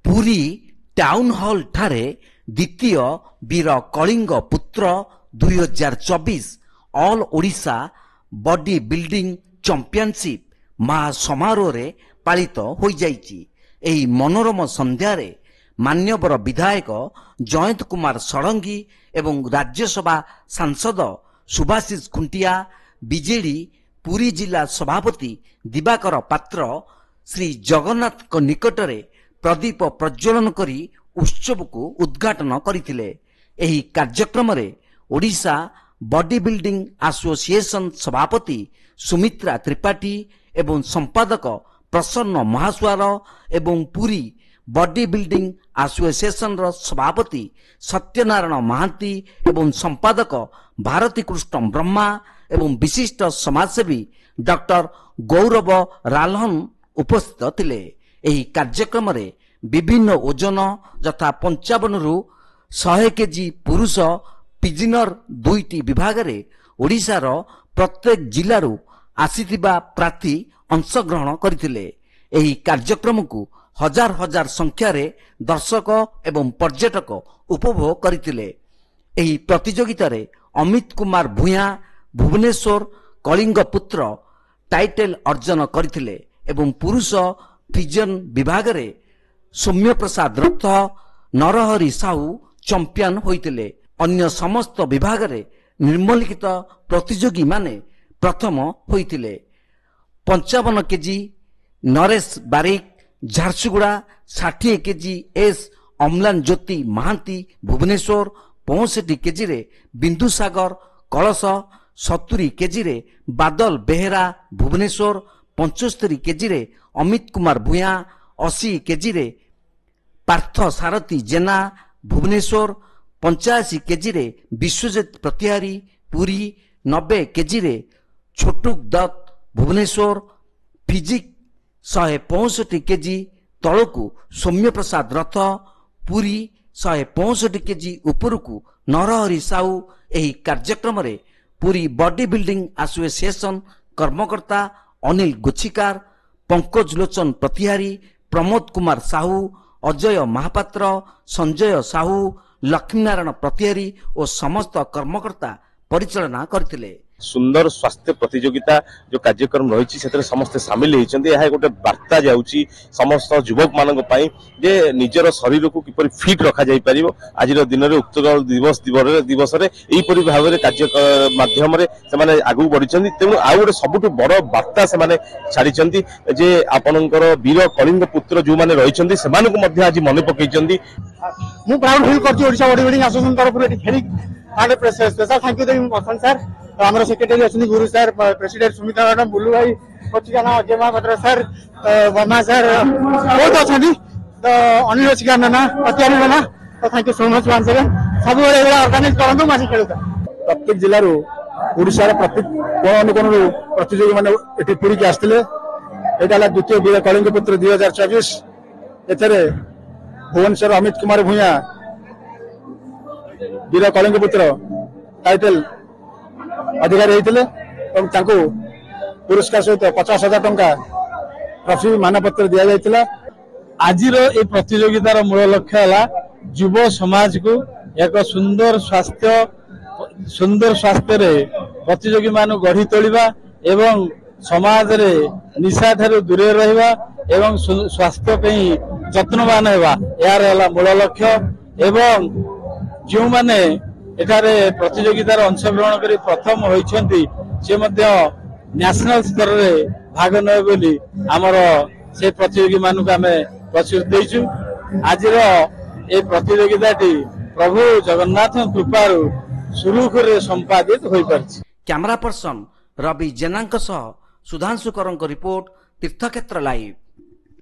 Puri town hall ठारे द्वितीय वीर कलिंग पुत्र 2024 all Odisha bodybuilding championship महासमारोह रे पालित हो जाइछि। एही मनोरम संध्यारे मान्यवर विधायक जयंत कुमार षडंगी एवं राज्यसभा सांसद सुभाषिष खुंटिया, बीजेडी पुरी जिला सभापति दिवाकर पात्र श्री जगन्नाथ को निकटरे प्रदीप प्रज्वलन करी उत्सव को उद्घाटन करथिले। एही कार्यक्रम रे ओडिशा बॉडी बिल्डिंग एसोसिएशन सभापति सुमित्रा त्रिपाठी एवं संपादक प्रसन्न महास्वार एवं पुरी बॉडी बिल्डिंग एसोसिएशन रो सभापति सत्यनारायण महांती एवं संपादक भारती कृष्ण ब्रह्मा एवं विशिष्ट समाजसेवी डॉक्टर गौरव रालहन उपस्थित थिले। एही कार्यक्रम रे विभिन्न ओजन यथा 55 रु 100 केजी पुरुष पिजिनर 2टी विभाग रे ओडिशा रो प्रत्येक जिल्लारू आसीथिबा प्रार्थी अंशग्रहण करथिले। एही कार्यक्रम को हजार हजार संख्या रे दर्शक एवं पर्यटक उपभोग करथिले। एही प्रतियोगिता रे अमित कुमार भूया भुवनेश्वर कलिंग पुत्र टाइटल अर्जन करथिले एवं पुरुष पिजन विभाग रे सौम्य प्रसाद रथ नरहरि साहू चैंपियन होइतिले। अन्य समस्त विभाग रे निर्मलिखित प्रतियोगी माने प्रथम होइतिले। 55 केजी नरेश बारिक झारसुगुड़ा, 60 केजी एस अम्लान ज्योति महांती भुवनेश्वर, 65 केजी रे बिंदुसागर कलश, 70 केजी रे बादल बेहेरा भुवनेश्वर, 75 केजी रे अमित कुमार भूया, 80 केजी रे पार्थ सारथी जेना भुवनेश्वर, 85 केजी रे विश्वजित प्रतिहारी पुरी, 90 केजी रे छोटुक दत्त भुवनेश्वर, फिजिक 165 केजी तलकू सौम्य प्रसाद रथ पुरी, 165 केजी उपरकू नरहरि साहू। एही कार्यक्रम रे पुरी बॉडी बिल्डिंग एसोसिएशन कर्मकर्ता अनिल गोछिकार, पंकज लोचन प्रतिहारी, प्रमोद कुमार साहू, अजय महापात्र, संजय साहू, लक्ष्मीनारायण प्रतिहारी और समस्त कर्मकर्ता परिचालना करथिले। सुंदर स्वास्थ्य प्रतियोगिता जो कार्यक्रम रही समस्ते सामिल होती है गोटे वार्ता जाऊँगी समस्त युवक मान जे निजर शरीर को किपर फिट रखा जाई पारिबो। आज दिन में उक्त दिवस यहीपरि भाव में कार्य माध्यम से आगू बढ़ी तेणु आउ गोटे सबुठ बड़ वार्ता से छाड़ी जे आपणकर वीर कलिंग पुत्र जो मैंने रही से आज मन पकई प्राउड फिल करछी बॉडी बिल्डिंग एसोसिएशन तरफ खेली स्पेशल थैंक यू देवी पसंद सर आम सेक्रेटरी अच्छे गुरु sir, president Sumita madam, blue भाई, पत्रिका ना अजय महापात्र सर, वर्मा सर बहुत अच्छा तो अनिल शिकार नाना पतियारी नाना तो thank you so much one second सब ऑर्गेनाइज करंतु मासी खेलता। प्रत्येक जिल्ला ओडिशा प्रत्येक कोण अनुकोण प्रतियोगी मैंने ये पुरी के आसते यहाँ द्वितीय वीर कलिंग पुत्र 2024 एथरे भुवनेश्वर अमित कुमार भूया वीर कलिंग पुत्र टाइटल अधिकारी होते पुरस्कार सहित 50,000 टंका ट्रॉफी मानपत्र दि जाइथिला। आज प्रतियोगितार मूल लक्ष्य है युव समाज को एक सुंदर स्वास्थ्य रे प्रतियोगी मान गढ़ी तोलिबा एवं समाज रे निशा ठारू दूरे रहिबा एवं स्वास्थ्य पे जत्नवान हेबा यार मूल लक्ष्य। एवं जो माने एठारे प्रतियोगितार अंशग्रहण करी प्रथम होइछन्ति से मध्य नेशनल स्तर रे भाग नय बोली हमर से प्रतियोगी मानु को आमे प्रस्तुत देइछु। आज ए प्रतियोगिताटी प्रभु जगन्नाथ कृपारु सुरुखुरे संपादित होई परछि। कैमरा पर्सन रवि जेनांक सह सुधांशु करंक रिपोर्ट तीर्थक्षेत्र लाइव।